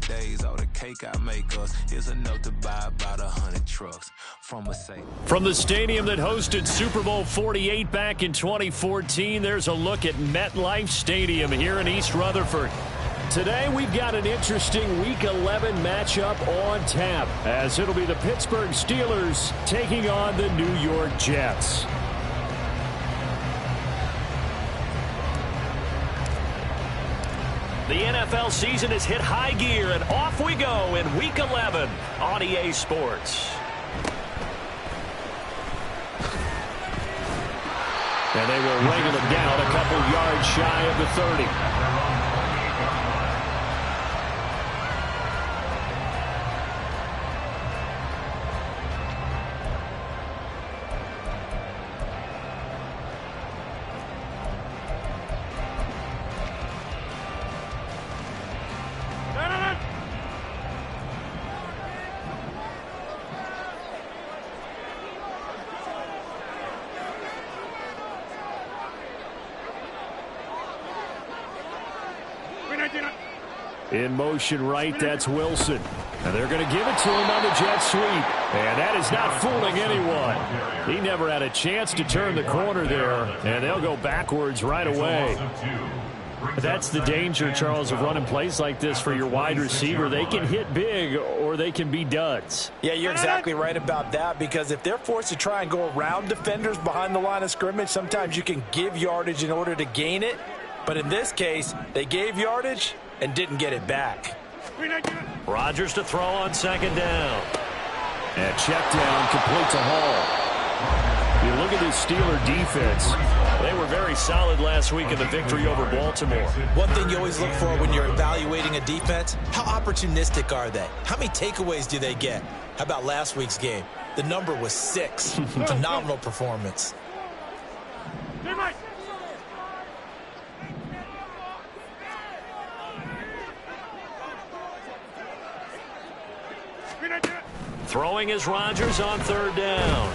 days, all the cake I make us is enough to buy about 100 trucks from a safe. From the stadium that hosted Super Bowl 48 back in 2014, there's a look at MetLife Stadium here in East Rutherford. Today, we've got an interesting Week 11 matchup on tap, as it'll be the Pittsburgh Steelers taking on the New York Jets. The NFL season has hit high gear, and off we go in Week 11 on EA Sports. And they will wrangle him down a couple yards shy of the 30. In motion right, that's Wilson. And they're going to give it to him on the jet sweep. And that is not fooling anyone. He never had a chance to turn the corner there. And they'll go backwards right away. That's the danger, Charles, of running plays like this for your wide receiver. They can hit big or they can be duds. Yeah, you're exactly right about that, because if they're forced to try and go around defenders behind the line of scrimmage, sometimes you can give yardage in order to gain it. But in this case, they gave yardage and didn't get it back. Rodgers to throw on second down. And check down complete to Hall. You look at this Steeler defense. They were very solid last week in the victory over Baltimore. One thing you always look for when you're evaluating a defense, how opportunistic are they? How many takeaways do they get? How about last week's game? The number was 6. Phenomenal performance. Throwing is Rodgers on third down.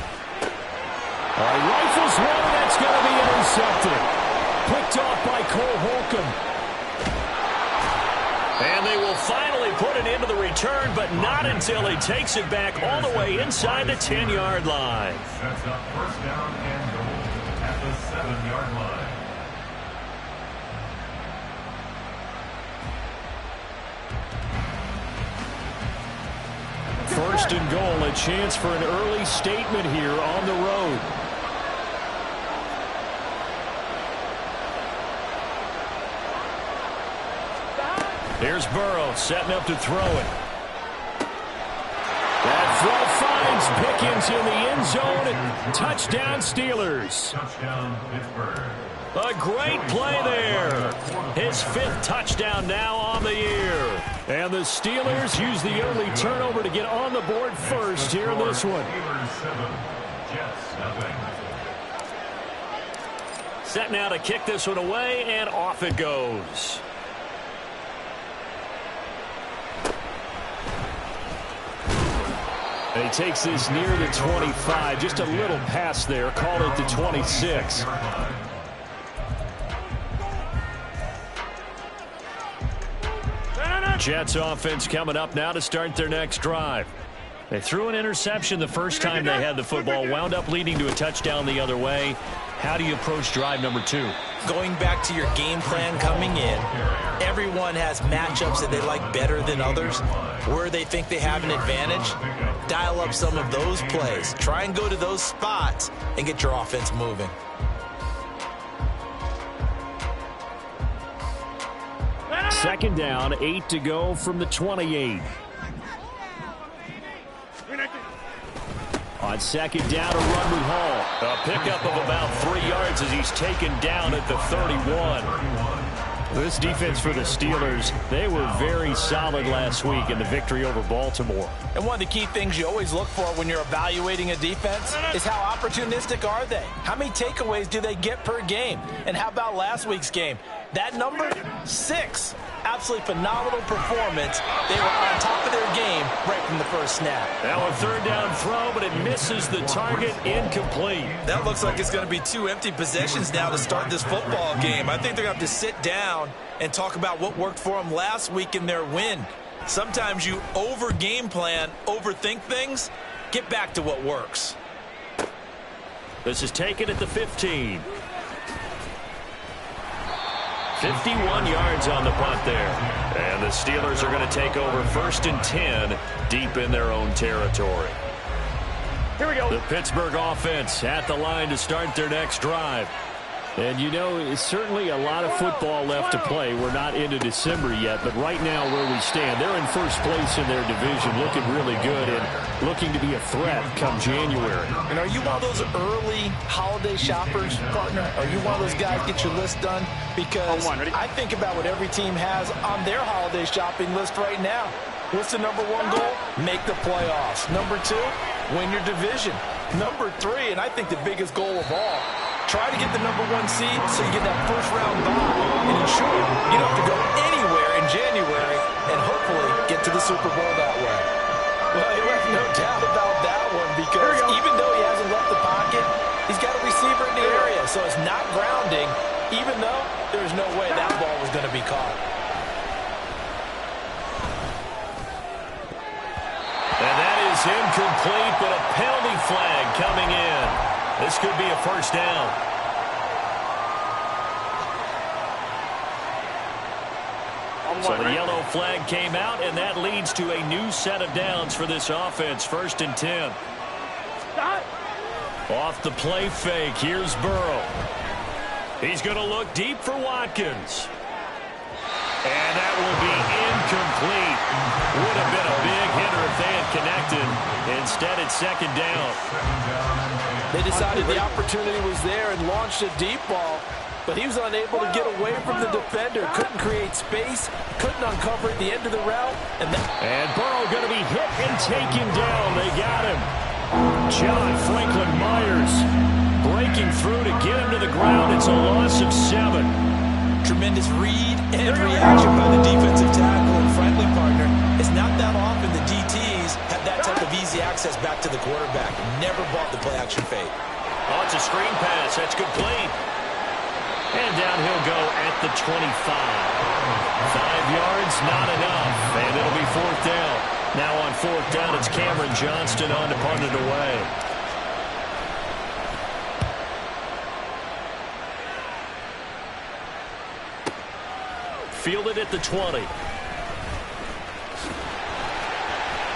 Rifles one, that's going to be intercepted. Picked off by Cole Holcomb. And they will finally put it into the return, but not until he takes it back all the way inside the 10-yard line. Sets up first down and goal at the 7-yard line. First and goal, a chance for an early statement here on the road. Here's Burrow setting up to throw it. That throw finds Pickens in the end zone. Touchdown, Steelers. Touchdown, Pittsburgh. A great play there. His 5th touchdown now on the year. And the Steelers use the early turnover to get on the board first here in this one. Set now to kick this one away, and off it goes. And he takes this near the 25. Just a little pass there. Call it the 26. Jets offense coming up now to start their next drive. They threw an interception the first time they had the football, wound up leading to a touchdown the other way. How do you approach drive number 2? Going back to your game plan coming in, everyone has matchups that they like better than others, where they think they have an advantage. Dial up some of those plays. Try and go to those spots and get your offense moving. Second down, 8 to go from the 28. On second down, a run with Hall. A pickup of about 3 yards as he's taken down at the 31. This defense for the Steelers, they were very solid last week in the victory over Baltimore. And one of the key things you always look for when you're evaluating a defense is how opportunistic are they? How many takeaways do they get per game? And how about last week's game? That number, 6. Absolutely phenomenal performance. They were on top of their game right from the first snap. Now a third down throw, but it misses the target, incomplete. That looks like it's going to be 2 empty possessions now to start this football game. I think they're going to have to sit down and talk about what worked for them last week in their win. Sometimes you over-game plan, overthink things. Get back to what works. This is taken at the 15. 51 yards on the punt there. And the Steelers are going to take over 1st and 10 deep in their own territory. Here we go. The Pittsburgh offense at the line to start their next drive. And, you know, it's certainly a lot of football left to play. We're not into December yet, but right now where we stand, they're in first place in their division, looking really good and looking to be a threat come January. And are you one of those early holiday shoppers, partner? Are you one of those guys get your list done? Because I think about what every team has on their holiday shopping list right now. What's the number one goal? Make the playoffs. Number 2, win your division. Number 3, and I think the biggest goal of all, try to get the number 1 seed so you get that first-round bye and ensure you don't have to go anywhere in January and hopefully get to the Super Bowl that way. Well, you have no doubt about that one because even though he hasn't left the pocket, he's got a receiver in the area, so it's not grounding, even though there's no way that ball was going to be caught. And that is incomplete, but a penalty flag coming in. This could be a first down. So the yellow flag came out, and that leads to a new set of downs for this offense. 1st and 10. Off the play fake, here's Burrow. He's going to look deep for Watkins. And that will be incomplete. Would have been a big hitter if they had connected. Instead, it's 2nd down. They decided the opportunity was there and launched a deep ball, but he was unable to get away from the defender. Couldn't create space, couldn't uncover at the end of the route. And Burrow going to be hit and taken down. They got him. John Franklin Myers breaking through to get him to the ground. It's a loss of 7. Tremendous read and reaction by the defensive tackle, and frankly, partner, it's not that often the DTs have that type of easy access back to the quarterback. Never bought the play-action fake. Oh, it's a screen pass. That's complete. And down he'll go at the 25. 5 yards, not enough, and it'll be 4th down. Now on 4th down, it's Cameron Johnston on to punt it away. Fielded at the 20.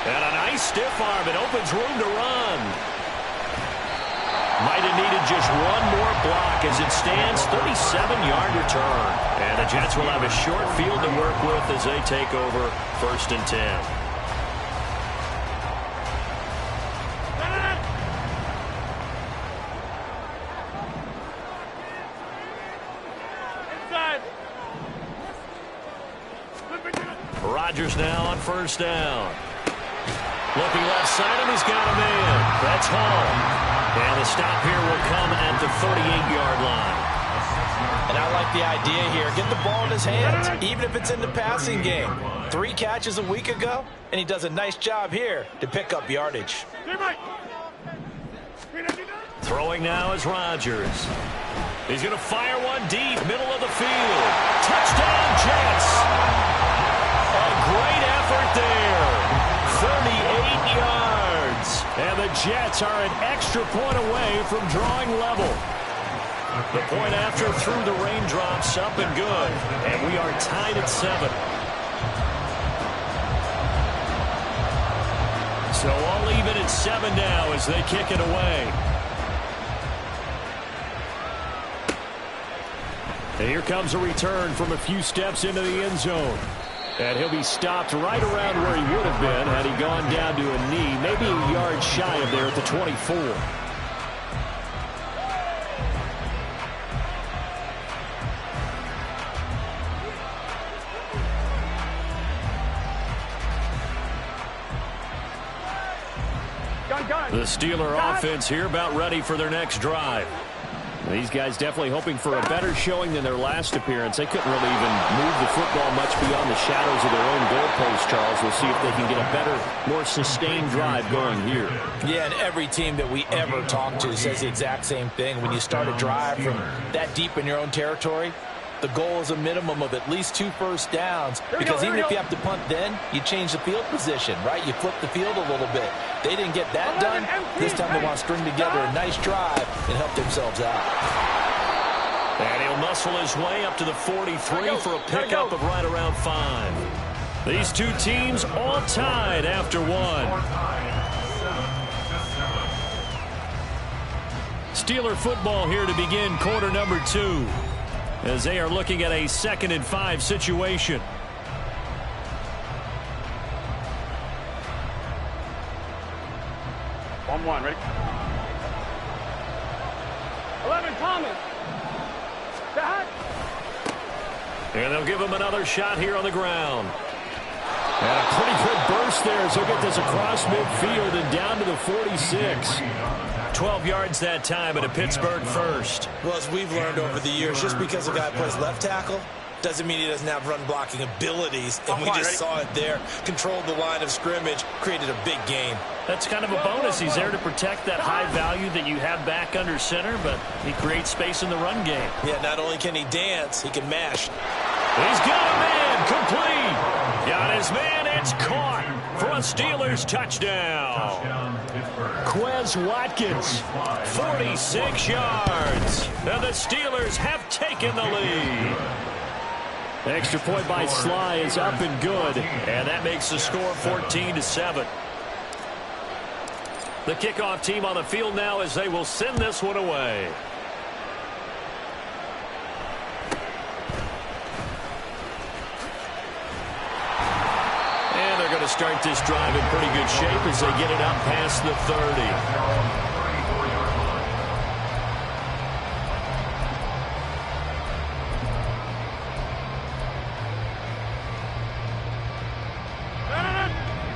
And a nice stiff arm. It opens room to run. Might have needed just one more block as it stands. 37-yard return. And the Jets will have a short field to work with as they take over 1st and 10. Rodgers now on 1st down. Looking left side, and he's got a man. That's Hall. And the stop here will come at the 38-yard line. And I like the idea here. Get the ball in his hands, even if it's in the passing game. 3 catches a week ago, and he does a nice job here to pick up yardage. Throwing now is Rodgers. He's going to fire one deep, middle of the field. Touchdown, Jets! A great effort there. 38 yards. And the Jets are an extra point away from drawing level. The point after through the raindrops, up and good. And we are tied at 7. So all even at 7 now as they kick it away. And here comes a return from a few steps into the end zone. And he'll be stopped right around where he would have been had he gone down to a knee, maybe a yard shy of there at the 24. The Steeler offense here about ready for their next drive. These guys definitely hoping for a better showing than their last appearance. They couldn't really even move the football much beyond the shadows of their own goalpost, Charles. We'll see if they can get a better, more sustained drive going here. Yeah, and every team that we ever talk to says the exact same thing. When you start a drive from that deep in your own territory, The goal is a minimum of at least 2 first downs, because even if you have to punt then, you change the field position, right? You flip the field a little bit. They didn't get that done. This time they want to string together a nice drive and help themselves out. And he'll muscle his way up to the 43 for a pickup of right around 5. These two teams all tied after 1. Steeler football here to begin quarter number 2, as they are looking at a 2nd and 5 situation. One, ready? 11, Thomas. And they'll give him another shot here on the ground. And a pretty good burst there as he'll get this across midfield and down to the 46. 12 yards that time, and a Pittsburgh first. Well, as we've learned over the years, just because a guy plays left tackle doesn't mean he doesn't have run blocking abilities, and we just saw it there. Controlled the line of scrimmage, created a big gain. That's kind of a bonus. He's there to protect that high value that you have back under center, but he creates space in the run game. Yeah, not only can he dance, he can mash. He's got a man, complete. Got his man, it's caught for a Steelers touchdown. Quez Watkins, 46 yards, and the Steelers have taken the lead. Extra point by Sly is up and good, and that makes the score 14-7. The kickoff team on the field now as they will send this one away. And they're going to start this drive in pretty good shape as they get it up past the 30.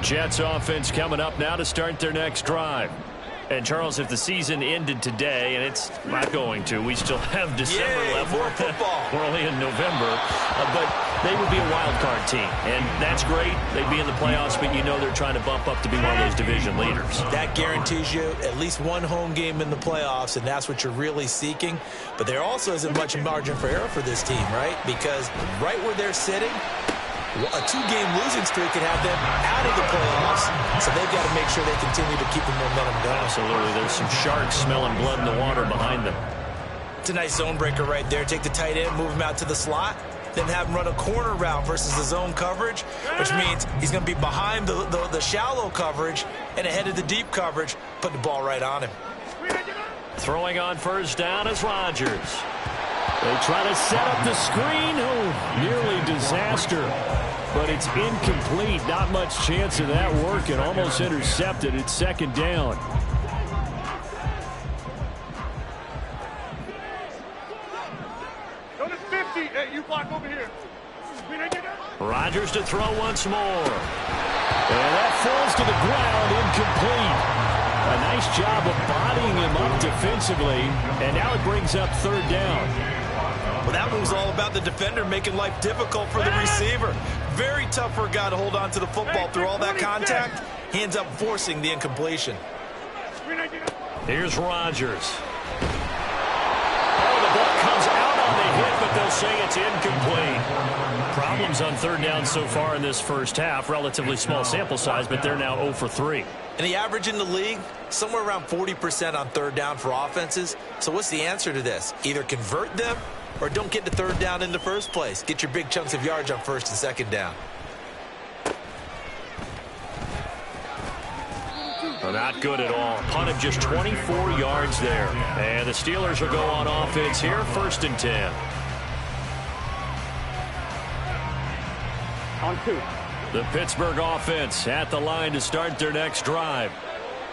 Jets offense coming up now to start their next drive. And, Charles, if the season ended today, and it's not going to, we still have December left. More football. We're only in November. But they would be a wild card team. And that's great. They'd be in the playoffs, but you know they're trying to bump up to be one of those division leaders. That guarantees you at least one home game in the playoffs, and that's what you're really seeking. But there also isn't much margin for error for this team, right? Because right where they're sitting, a 2-game losing streak could have them out of the playoffs, so they've got to make sure they continue to keep the momentum going. Absolutely. There's some sharks smelling blood in the water behind them. It's a nice zone breaker right there. Take the tight end, move him out to the slot, then have him run a corner route versus the zone coverage, which means he's going to be behind the shallow coverage and ahead of the deep coverage, put the ball right on him. Throwing on first down is Rodgers. They try to set up the screen. Oh, nearly disaster. But it's incomplete. Not much chance of that working. Almost intercepted. It's 2nd down. Go to 50. Hey, you block over here. Rodgers to throw once more. And that falls to the ground, incomplete. A nice job of bodying him up defensively. And now it brings up 3rd down. Well, that move's all about the defender making life difficult for the receiver. Very tough for a guy to hold on to the football through all that contact. He ends up forcing the incompletion. Here's Rodgers. Oh, the ball comes out on the hit, but they'll say it's incomplete. Problems on 3rd down so far in this first half. Relatively small sample size, but they're now 0 for 3. And the average in the league, somewhere around 40% on 3rd down for offenses. So what's the answer to this? Either convert them or don't get to 3rd down in the first place. Get your big chunks of yards on 1st and 2nd down. Well, not good at all. Punt of just 24 yards there. And the Steelers will go on offense here, 1st and 10. On 2. The Pittsburgh offense at the line to start their next drive.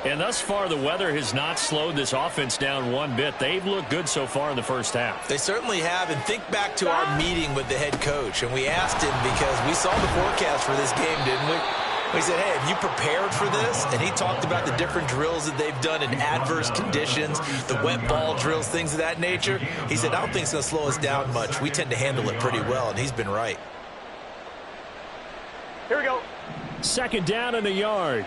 And thus far, the weather has not slowed this offense down one bit. They've looked good so far in the first half. They certainly have. And think back to our meeting with the head coach. And we asked him because we saw the forecast for this game, didn't we? We said, hey, have you prepared for this? And he talked about the different drills that they've done in adverse conditions, the wet ball drills, things of that nature. He said, I don't think it's going to slow us down much. We tend to handle it pretty well, and he's been right. Here we go. 2nd down and a yard.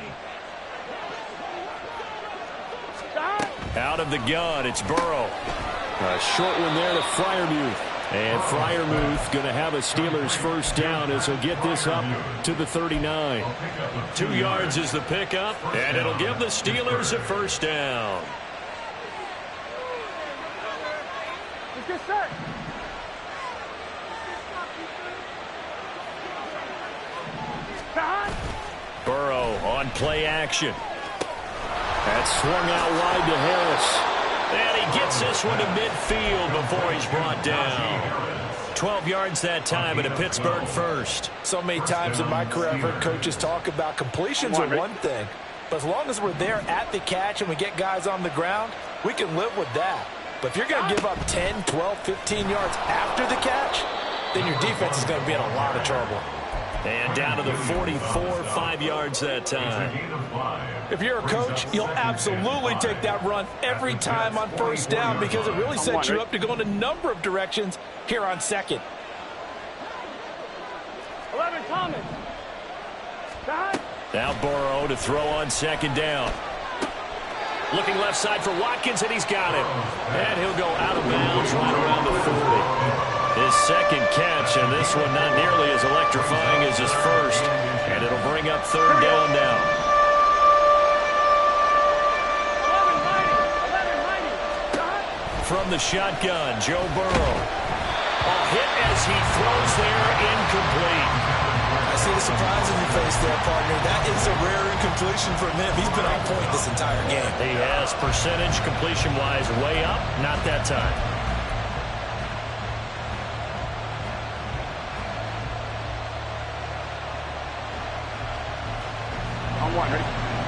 Out of the gun, it's Burrow. A short one there to Freiermuth. And Freiermuth going to have a Steelers first down as he'll get this up to the 39. 2 yards is the pickup, and it'll give the Steelers a first down. Let's get set. Burrow on play action. That's swung out wide to Harris. And he gets this one to midfield before he's brought down. 12 yards that time and a Pittsburgh first. So many times in my career, I've heard coaches talk about completions are one thing. But as long as we're there at the catch and we get guys on the ground, we can live with that. But if you're going to give up 10, 12, 15 yards after the catch, then your defense is going to be in a lot of trouble. And down to the 44, 5 yards that time. If you're a coach, you'll absolutely take that run every time on first down because it really sets you up to go in a number of directions here on second. 11, Thomas. Now Burrow to throw on second down. Looking left side for Watkins, and he's got him. And he'll go out of bounds right around the 40. His second catch, and this one not nearly as electrifying as his first. And it'll bring up third down now. 11, From the shotgun, Joe Burrow. A hit as he throws there, incomplete. I see the surprise in your face there, partner. That is a rare incompletion from him. He's been on point this entire game. He has percentage completion-wise way up, not that time.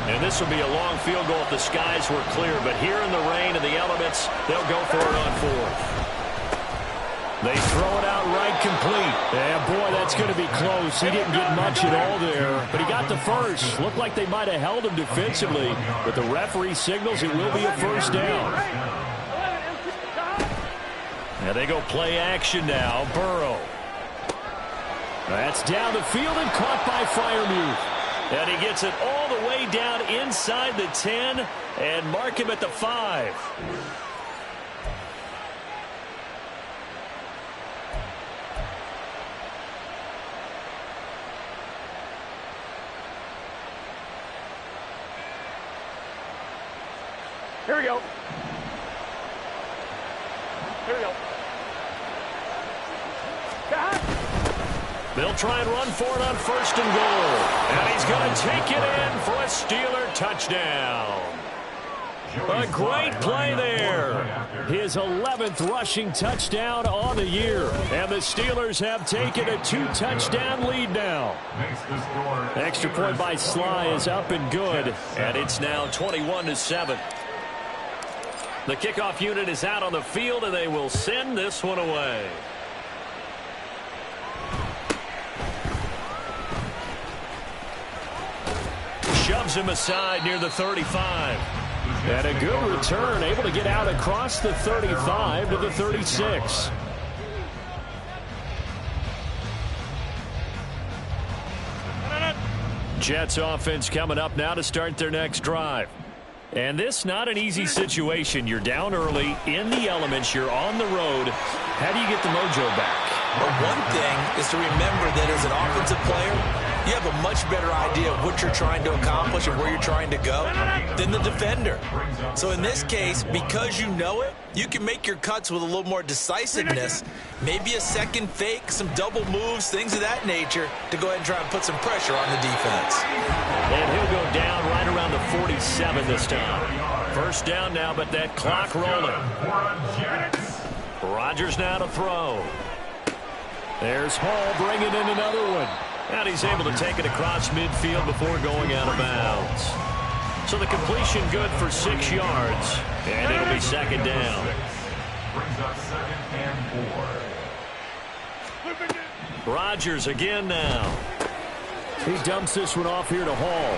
And this will be a long field goal if the skies were clear. But here in the rain and the elements, they'll go for it on fourth. They throw it out right complete. Yeah, boy, that's going to be close. He didn't get much at all there, but he got the first. Looked like they might have held him defensively, but the referee signals it will be a first down. Now they go play action now. Burrow. That's down the field and caught by Freiermuth. And he gets it all the way down inside the 10 and mark him at the 5. Here we go. Here we go. They'll try and run for it on first and goal. And he's going to take it in for a Steeler touchdown. A great play there. His 11th rushing touchdown on the year. And the Steelers have taken a 2-touchdown lead now. Extra point by Sly is up and good. And it's now 21-7. The kickoff unit is out on the field, and they will send this one away. Shoves him aside near the 35. And a good return, able to get out across the 35 to the 36. Jets offense coming up now to start their next drive. And this not an easy situation. You're down early, in the elements, you're on the road. How do you get the mojo back? But one thing is to remember that as an offensive player, you have a much better idea of what you're trying to accomplish and where you're trying to go than the defender. So in this case, because you know it, you can make your cuts with a little more decisiveness, maybe a second fake, some double moves, things of that nature, to go ahead and try and put some pressure on the defense. And he'll go down right around the 47 this time. First down now, but that clock rolling. Rodgers now to throw. There's Hall bringing in another one. And he's able to take it across midfield before going out of bounds. So the completion good for 6 yards. And it'll be second down. Brings up 2nd and 4. Rodgers again now. He dumps this one off here to Hall.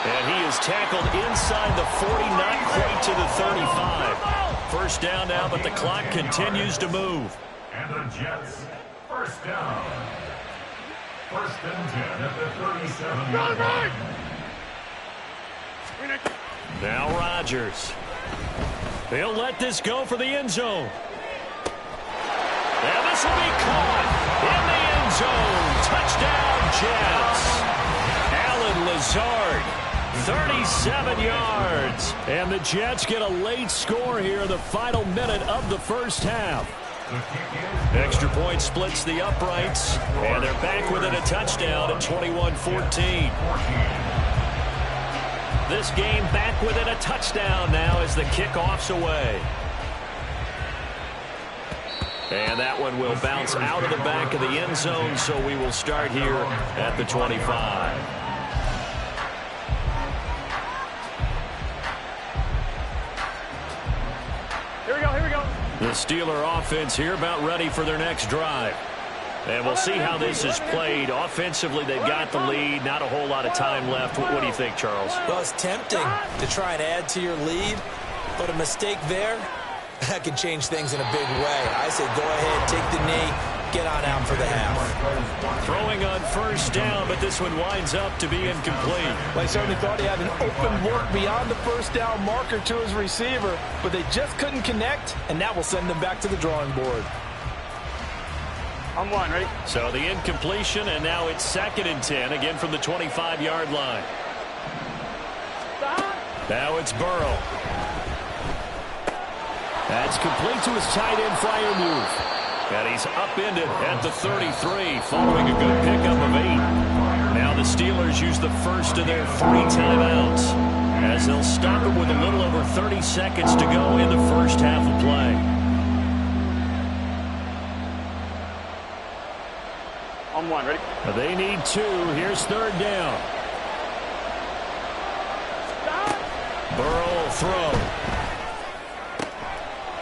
And he is tackled inside the 40, not quite to the 35. First down now, but the clock continues to move. And the Jets, first down. First and 10 at the 37. Now Rodgers. He'll let this go for the end zone. And this will be caught in the end zone. Touchdown, Jets. Alan Lazard, 37 yards. And the Jets get a late score here in the final minute of the first half. Extra point splits the uprights, and they're back within a touchdown at 21-14. This game back within a touchdown now as the kickoff's away. And that one will bounce out of the back of the end zone, so we will start here at the 25. Here we go, here we go. The Steeler offense here about ready for their next drive. And we'll see how this is played. Offensively, they've got the lead. Not a whole lot of time left. What do you think, Charles? Well, it's tempting to try and add to your lead, but a mistake there, that can change things in a big way. I say go ahead, take the knee, get on out for the half. Throwing on first down, but this one winds up to be incomplete. Well, he certainly thought he had an open look beyond the first down marker to his receiver, but they just couldn't connect, and that will send them back to the drawing board. I'm one, ready? So the incompletion, and now it's 2nd and 10, again from the 25-yard line. Now it's Burrow. That's complete to his tight end Freiermuth. And he's upended at the 33 following a good pickup of 8. Now the Steelers use the first of their 3 timeouts as they'll stop it with a little over 30 seconds to go in the first half of play. I'm one, ready? They need 2. Here's 3rd down. Burrow will throw.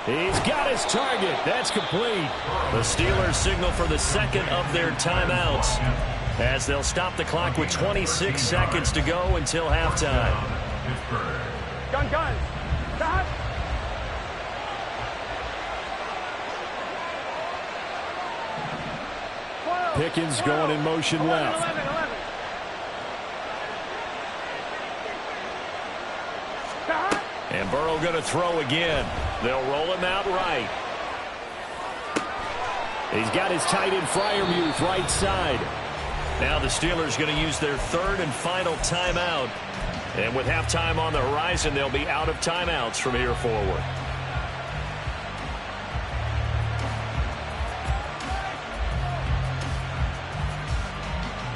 He's got his target. That's complete. The Steelers signal for the 2nd of their timeouts as they'll stop the clock with 26 seconds to go until halftime. Gun. Stop. Pickens going in motion left. 11. And Burrow going to throw again. They'll roll him out right. He's got his tight end Freiermuth right side. Now the Steelers going to use their 3rd and final timeout. And with halftime on the horizon, they'll be out of timeouts from here forward.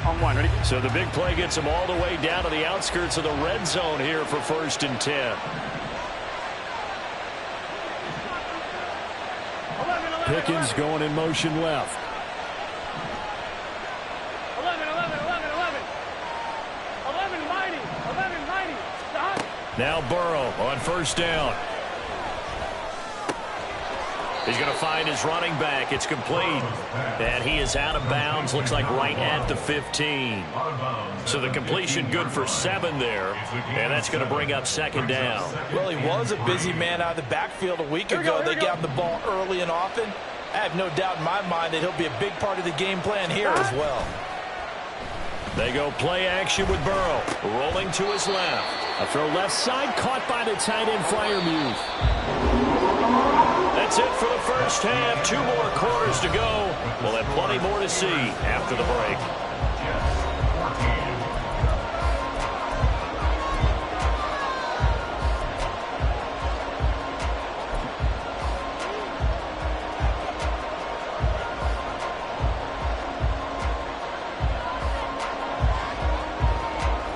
I'm one, ready? So the big play gets them all the way down to the outskirts of the red zone here for 1st and 10. 11. Pickens going in motion left. 11. 11 mighty. Stop. Now Burrow on 1st down. He's going to find his running back. It's complete. And he is out of bounds. Looks like right at the 15. So the completion good for 7 there. And that's going to bring up 2nd down. Well, he was a busy man out of the backfield a week ago. They got him the ball early and often. I have no doubt in my mind that he'll be a big part of the game plan here as well. They go play action with Burrow. Rolling to his left. A throw left side caught by the tight end Freiermuth. That's it for the first half. 2 more quarters to go. We'll have plenty more to see after the break.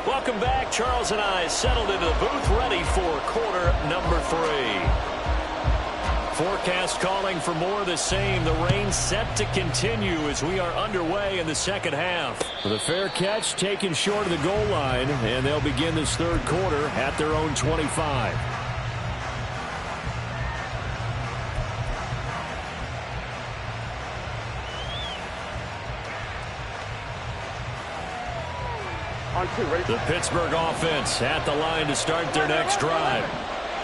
Welcome back. Charles and I settled into the booth ready for quarter number 3. Forecast calling for more of the same. The rain set to continue as we are underway in the second half. With a fair catch taken short of the goal line, and they'll begin this 3rd quarter at their own 25. On 2, ready? The Pittsburgh offense at the line to start their next drive.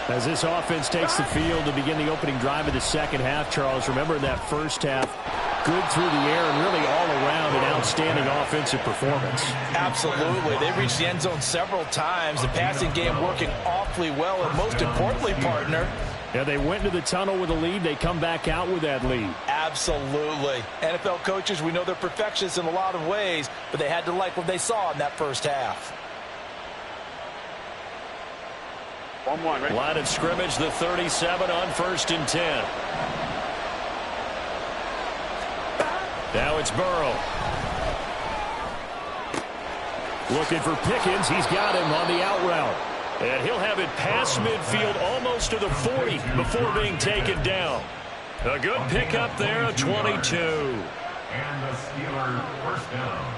As this offense takes the field to begin the opening drive of the second half, Charles, remember in that first half, good through the air and really all around an outstanding offensive performance. Absolutely. They reached the end zone several times. The passing game working awfully well. And most importantly, partner, Yeah, they went into the tunnel with a lead. They come back out with that lead. Absolutely. NFL coaches, we know they're perfectionists in a lot of ways, but they had to like what they saw in that first half. 1-1, ready? Line of scrimmage, the 37 on 1st and 10. Now it's Burrow. Looking for Pickens. He's got him on the out route. And he'll have it past midfield almost to the 40 before being taken down. A good pickup there, a 22. And the Steelers first down.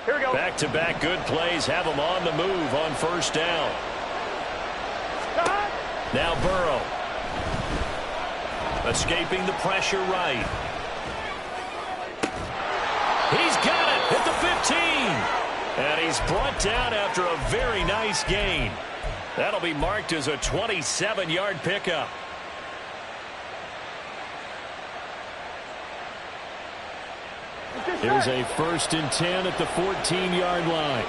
Here we go. Back-to-back good plays have him on the move on 1st down. Now Burrow. Escaping the pressure right. He's got it at the 15. And he's brought down after a very nice gain. That'll be marked as a 27-yard pickup. Here's a 1st and 10 at the 14-yard line.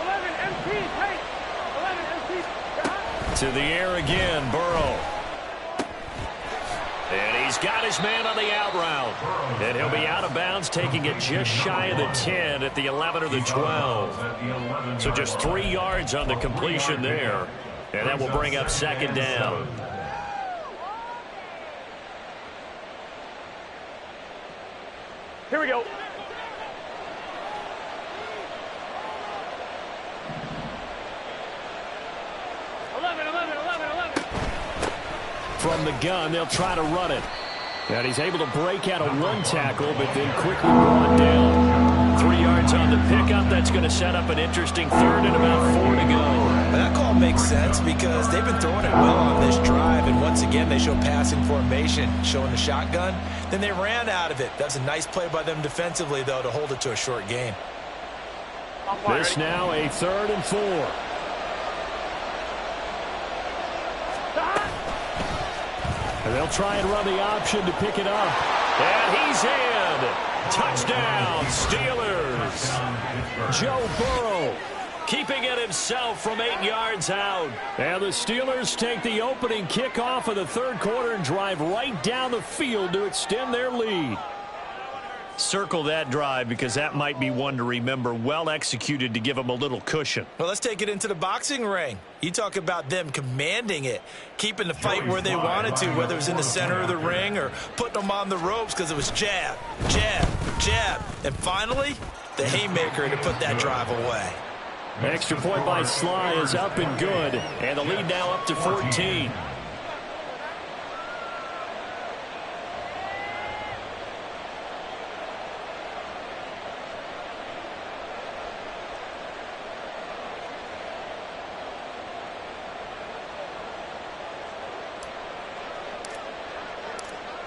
11 MT, hey! 11 MT. To the air again, Burrow. And he's got his man on the out route. And he'll be out of bounds, taking it just shy of the 10 at the 11 or the 12. So just 3 yards on the completion there. And that will bring up 2nd down. Here we go. From the gun, they'll try to run it. And he's able to break out of 1 tackle, but then quickly brought down. 3 yards on the pickup. That's going to set up an interesting 3rd and about 4 to go. That call makes sense because they've been throwing it well on this drive, and once again they show passing formation, showing the shotgun. Then they ran out of it. That's a nice play by them defensively, though, to hold it to a short game. This now a 3rd and 4. And they'll try and run the option to pick it up. And he's in. Touchdown, Steelers. Joe Burrow keeping it himself from 8 yards out. And the Steelers take the opening kickoff of the 3rd quarter and drive right down the field to extend their lead. Circle that drive because that might be one to remember. Well executed to give them a little cushion. Well, let's take it into the boxing ring. You talk about them commanding it, keeping the fight where they wanted to, whether it was in the center of the ring or putting them on the ropes because it was jab, jab, jab. And finally, the haymaker to put that drive away. Extra point by Sly is up and good. And the lead now up to 14.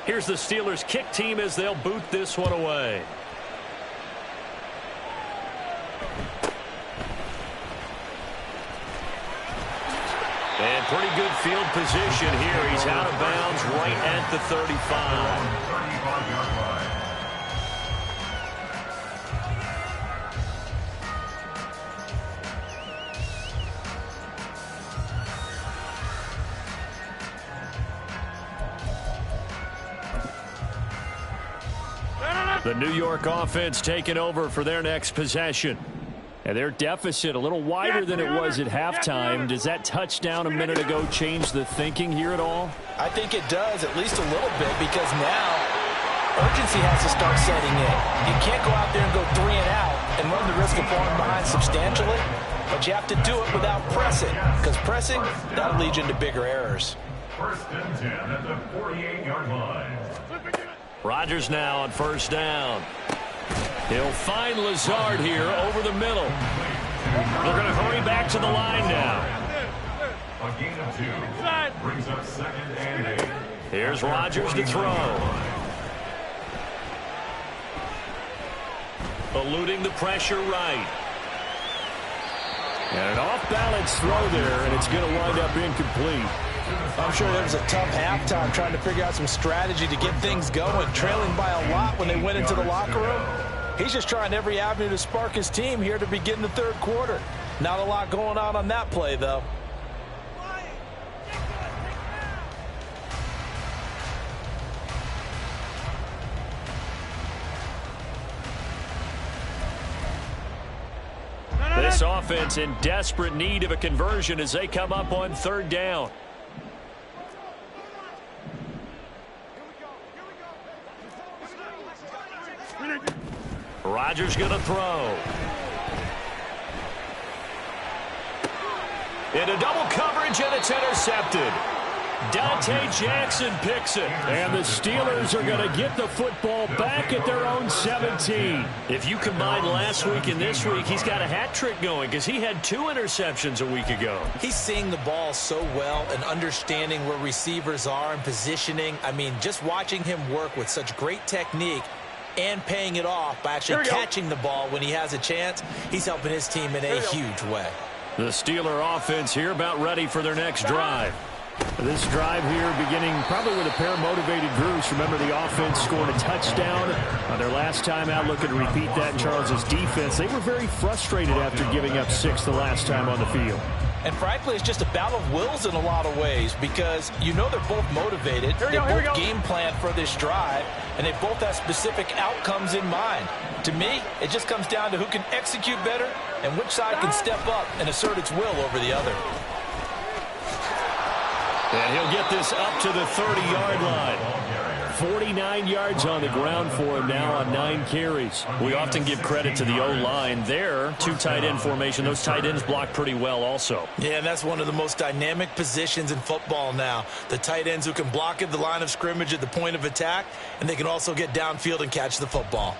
Here's the Steelers kick team as they'll boot this one away. And pretty good field position here. He's out of bounds right at the 35. The New York offense taking over for their next possession. And their deficit a little wider than it was at halftime. Does that touchdown a minute ago change the thinking here at all? I think it does, at least a little bit, because now urgency has to start setting in. You can't go out there and go 3 and out and run the risk of falling behind substantially, but you have to do it without pressing, because pressing, that'll lead you into bigger errors. 1st and 10 at the 48-yard line. Rodgers now on 1st down. He'll find Lazard here over the middle. They're going to hurry back to the line now. A gain of 2 brings up 2nd and 8. Here's Rodgers to throw. Eluding the pressure right. And an off-balance throw there, and it's going to wind up incomplete. I'm sure there was a tough halftime trying to figure out some strategy to get things going, trailing by a lot when they went into the locker room. He's just trying every avenue to spark his team here to begin the third quarter. Not a lot going on that play, though. This offense in desperate need of a conversion as they come up on third down. Rodgers going to throw. Into double coverage, and it's intercepted. Dante Jackson picks it. And the Steelers are going to get the football back at their own 17. If you combine last week and this week, he's got a hat trick going because he had 2 interceptions a week ago. He's seeing the ball so well and understanding where receivers are and positioning. I mean, just watching him work with such great technique and paying it off by actually catching the ball when he has a chance, he's helping his team in a huge way. The Steeler offense here about ready for their next drive. This drive here beginning probably with a pair of motivated groups. Remember, the offense scored a touchdown on their last time out. Looking to repeat that in Charles' defense. They were very frustrated after giving up 6 the last time on the field. And frankly, it's just a battle of wills in a lot of ways because you know they're both motivated. They both game plan for this drive, and they both have specific outcomes in mind. To me, it just comes down to who can execute better and which side can step up and assert its will over the other. And he'll get this up to the 30-yard line. 49 yards on the ground for him now on 9 carries. We often give credit to the O-line there. 2 tight end formation. Those tight ends block pretty well also. Yeah, and that's one of the most dynamic positions in football now. The tight ends who can block at the line of scrimmage at the point of attack, and they can also get downfield and catch the football.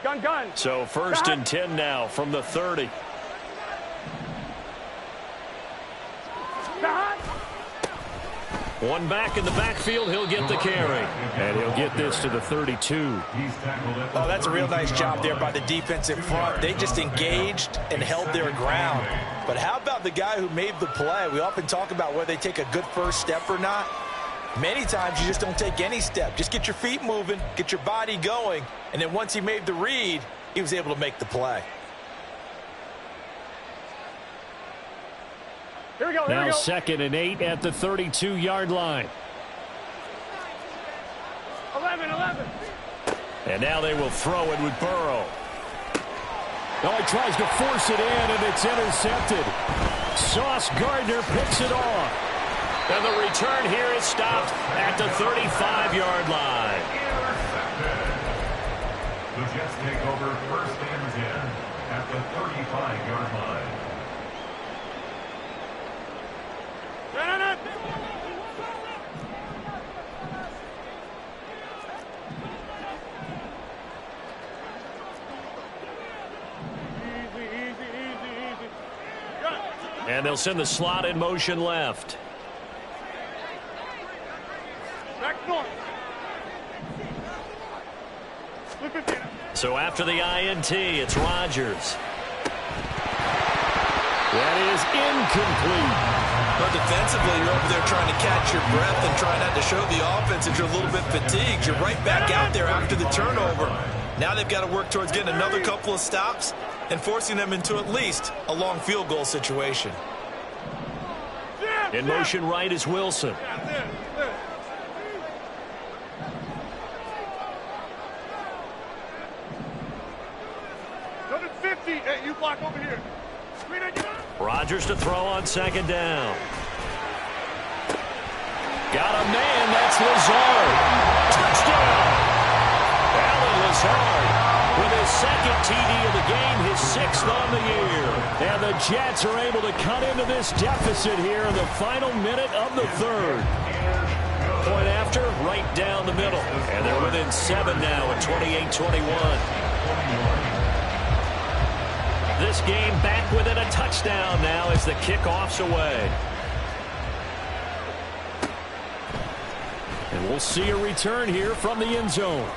Gun. So first and 10 now from the 30. One back in the backfield, he'll get the carry. And he'll get this to the 32. Oh, that's a real nice job there by the defensive front. They just engaged and held their ground. But how about the guy who made the play? We often talk about whether they take a good first step or not. Many times you just don't take any step. Just get your feet moving, get your body going, and then once he made the read, he was able to make the play. Here we go. Now 2nd and 8 at the 32-yard line. 11. And now they will throw it with Burrow. Oh, he tries to force it in, and it's intercepted. Sauce Gardner picks it off. And the return here is stopped at the 35-yard line. The Jets take over 1st and 10 at the 35-yard line. Easy. And they'll send the slot in motion left. Back north. So after the INT, it's Rodgers. That is incomplete. But defensively, you're over there trying to catch your breath and try not to show the offense that you're a little bit fatigued. You're right back out there after the turnover. Now they've got to work towards getting another couple of stops and forcing them into at least a long field goal situation. In motion right is Wilson. Go to 50. Hey, you block over here. Rodgers to throw on 2nd down. Got a man, that's Lazard. Touchdown! Alan Lazard with his 2nd TD of the game, his 6th on the year. And the Jets are able to cut into this deficit here in the final minute of the 3rd. Point after, right down the middle. And they're within 7 now at 28-21. This game back within a touchdown now as the kickoff's away. And we'll see a return here from the end zone.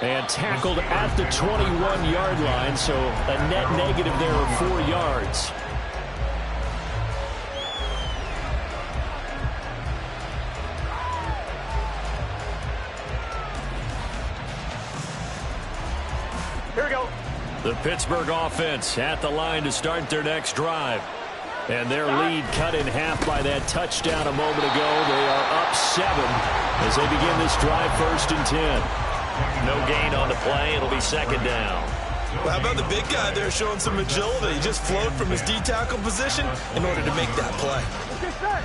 And tackled at the 21-yard line, so a net negative there of 4 yards. Here we go. The Pittsburgh offense at the line to start their next drive. And their lead cut in half by that touchdown a moment ago. They are up 7 as they begin this drive 1st and 10. No gain on the play. It'll be 2nd down. Well, how about the big guy there showing some agility? He just flowed from his D-tackle position in order to make that play. Get set.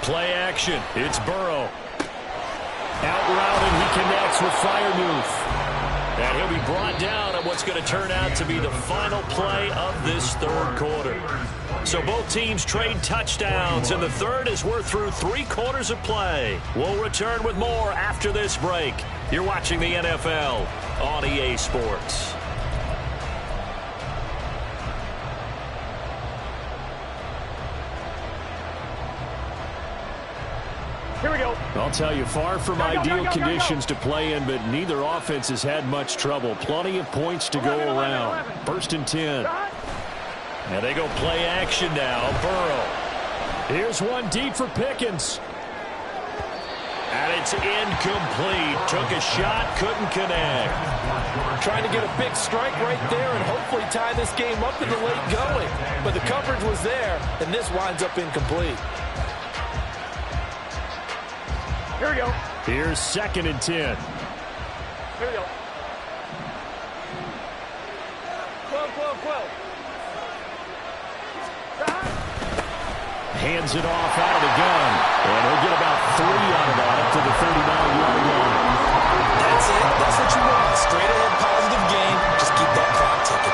Play action. It's Burrow. Out route, and he connects with Freiermuth. And he'll be brought down on what's going to turn out to be the final play of this 3rd quarter. So both teams trade touchdowns, and the 3rd as we're through 3 quarters of play. We'll return with more after this break. You're watching the NFL on EA Sports. Here we go. I'll tell you, far from ideal conditions to play in, but neither offense has had much trouble. Plenty of points to go around. 1st and 10. And they go play action now. Burrow. Here's one deep for Pickens. And it's incomplete. Took a shot, couldn't connect. Trying to get a big strike right there and hopefully tie this game up in the late going. But the coverage was there, and this winds up incomplete. Here we go. Here's 2nd and 10. Here we go. 12. Hands it off out of the gun. And he'll get about 3 out of that up to the 39-yard line. That's it. That's what you want. Straight ahead positive game. Just keep that clock ticking.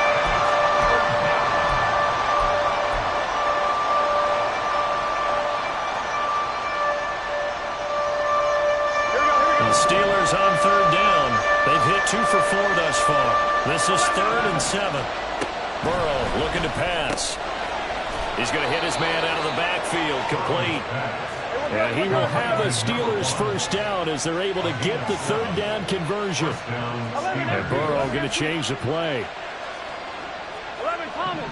The Steelers on 3rd down. They've hit 2 for 4 thus far. This is 3rd and 7. Burrow looking to pass. He's going to hit his man out of the backfield, complete. And he will have a Steelers 1st down as they're able to get the 3rd down conversion. And Burrow going to change the play. 11, Thomas.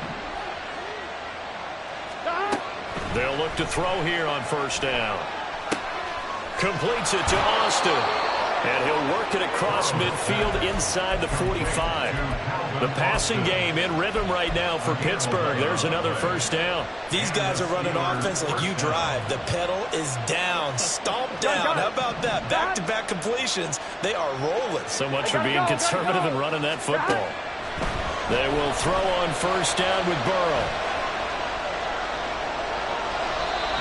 They'll look to throw here on 1st down. Completes it to Austin. And he'll work it across midfield inside the 45. The passing game in rhythm right now for Pittsburgh. There's another 1st down. These guys are running offense like you drive. The pedal is down. Stomp down. How about that? Back-to-back completions. They are rolling. So much for being conservative and running that football. They will throw on 1st down with Burrow.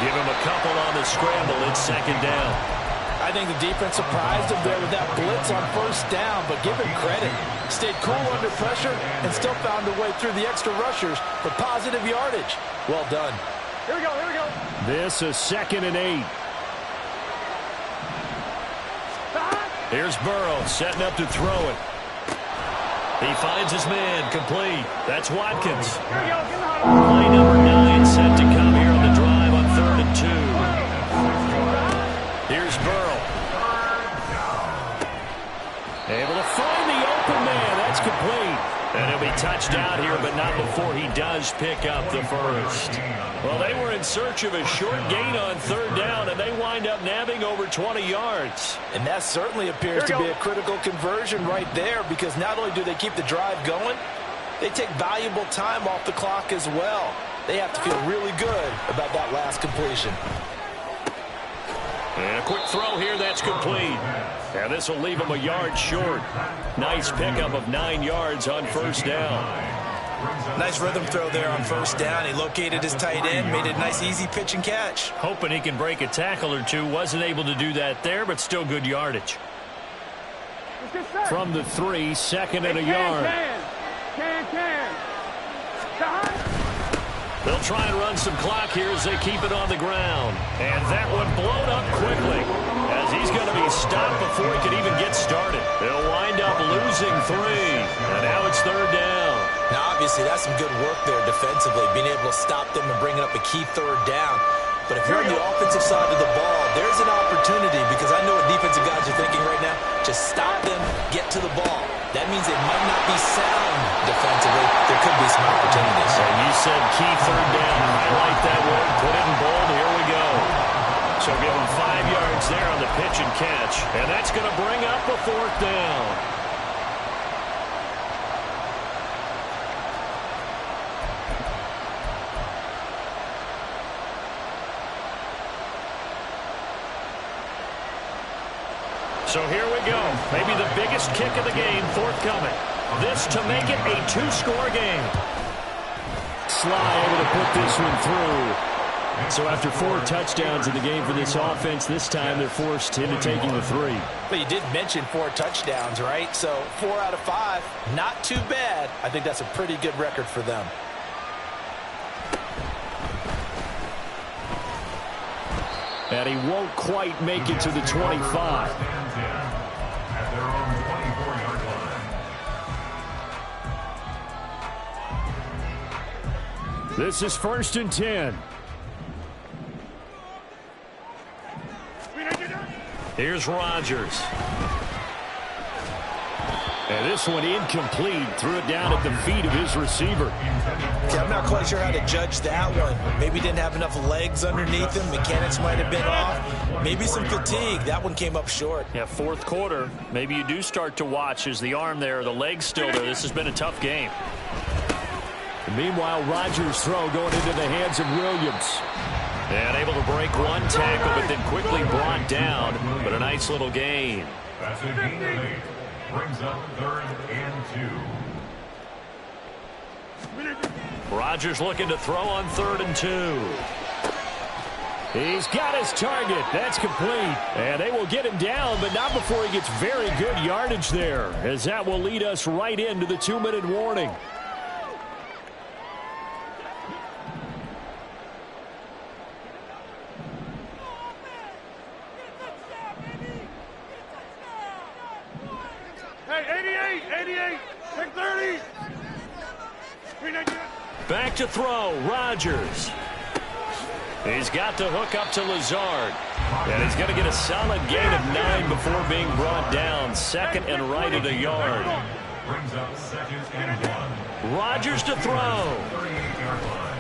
Give him a couple on the scramble. It's 2nd down. I think the defense surprised him there with that blitz on 1st down, but give him credit. Stayed cool under pressure and still found a way through the extra rushers for positive yardage. Well done. Here we go. This is 2nd and 8. Here's Burrow setting up to throw it. He finds his man, complete. That's Watkins. Here we go. Play number 9 set to come here on the drive on 3rd and 2. Here's Burrow. Able to find the open man. That's complete. And he'll be touched out here, but not before he does pick up the 1st. Well, they were in search of a short gain on 3rd down, and they wind up nabbing over 20 yards. And that certainly appears to be a critical conversion right there, because not only do they keep the drive going, they take valuable time off the clock as well. They have to feel really good about that last completion. And a quick throw here, that's complete. And this will leave him a yard short. Nice pickup of 9 yards on 1st down. Nice rhythm throw there on 1st down. He located his tight end, made it a nice easy pitch and catch. Hoping he can break a tackle or two. Wasn't able to do that there, but still good yardage. From the 3, 2nd and a yard. Can. They'll try and run some clock here as they keep it on the ground. And that one blown up quickly as he's going to be stopped before he can even get started. They'll wind up losing 3. And now it's 3rd down. Now, obviously, that's some good work there defensively, being able to stop them and bringing up a key 3rd down. But if you're on the offensive side of the ball, there's an opportunity, because I know what defensive guys are thinking right now, to stop them, get to the ball. That means it might not be sound defensively. There could be some opportunities. And you said key third down. Highlight that word. Put it in bold. Here we go. So give them 5 yards there on the pitch and catch. And that's going to bring up a 4th down. So here we go. Maybe the biggest kick of the game forthcoming. This to make it a 2-score game. Sly able to put this one through. So after 4 touchdowns in the game for this offense, this time they're forced into taking the 3. But you did mention 4 touchdowns, right? So 4 out of 5, not too bad. I think that's a pretty good record for them. And he won't quite make it to the 25. At their own 24-yard line. This is 1st and 10. Here's Rodgers. And this one incomplete. Threw it down at the feet of his receiver. Okay, I'm not quite sure how to judge that one. Maybe didn't have enough legs underneath him. Mechanics might have been off. Maybe some fatigue. That one came up short. Yeah, 4th quarter. Maybe you do start to watch as the arm there, the leg's still there. This has been a tough game. And meanwhile, Rodgers' throw going into the hands of Williams. And able to break 1 tackle, but then quickly brought down. But a nice little gain. That's a gain of 8. Brings up 3rd and 2. Rodgers looking to throw on 3rd and 2. He's got his target. That's complete. And they will get him down, but not before he gets very good yardage there, as that will lead us right into the 2-minute warning. Hey, 88, take 30. Back to throw, Rodgers. He's got to hook up to Lazard. And he's going to get a solid gain of 9 before being brought down. 2nd and right at a yard. Brings up 2nd and 1. Rodgers to throw. 38-yard line.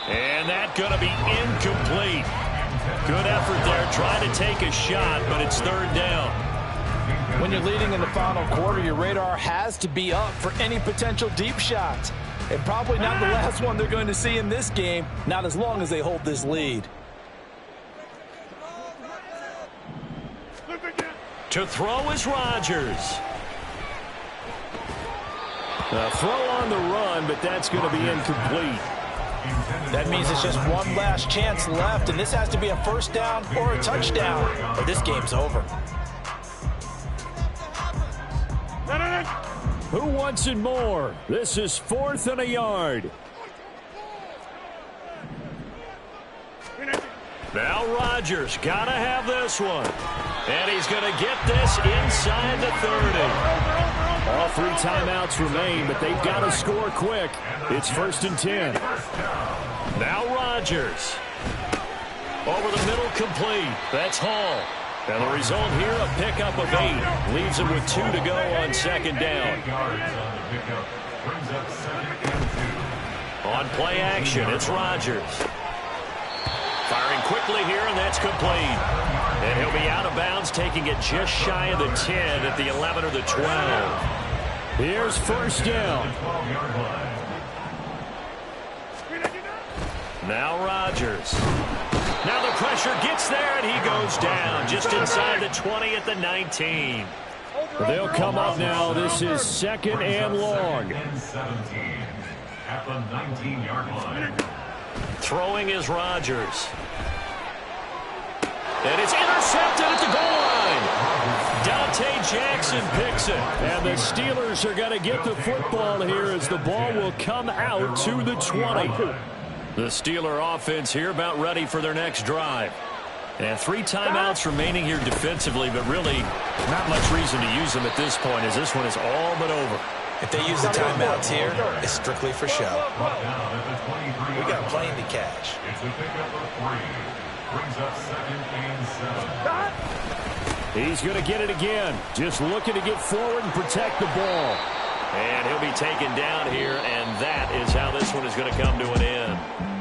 And that's going to be incomplete. Good effort there, trying to take a shot, but it's 3rd down. When you're leading in the final quarter, your radar has to be up for any potential deep shots. And probably not the last one they're going to see in this game, not as long as they hold this lead. To throw is Rodgers. A throw on the run, but that's going to be incomplete. That means it's just one last chance left, and this has to be a 1st down or a touchdown, or this game's over. Who wants it more? This is 4th and a yard. Now Rodgers got to have this one. And he's going to get this inside the 30. All 3 timeouts remain, but they've got to score quick. It's 1st and 10. Now Rodgers. Over the middle, complete. That's Hall. And the result here, a pickup of 8. Leaves him with 2 to go on 2nd down. On play action, it's Rodgers. Firing quickly here, and that's complete. And he'll be out of bounds, taking it just shy of the 10 at the 11 or the 12. Here's 1st down. Now Rodgers. Now the pressure gets there, and he goes down just inside the 20 at the 19. They'll come up now. This is 2nd and long. At the 19-yard line. Throwing is Rodgers. And it's intercepted at the goal line. Dante Jackson picks it. And the Steelers are going to get the football here as the ball will come out to the 20. The Steeler offense here about ready for their next drive. And 3 timeouts remaining here defensively, but really not much reason to use them at this point as this one is all but over. If they use the timeouts here, it's strictly for show. We got a plane to catch. It's a pickup of 3. Brings up 2nd and 7. He's going to get it again. Just looking to get forward and protect the ball. And he'll be taken down here, and that is how this one is going to come to an end.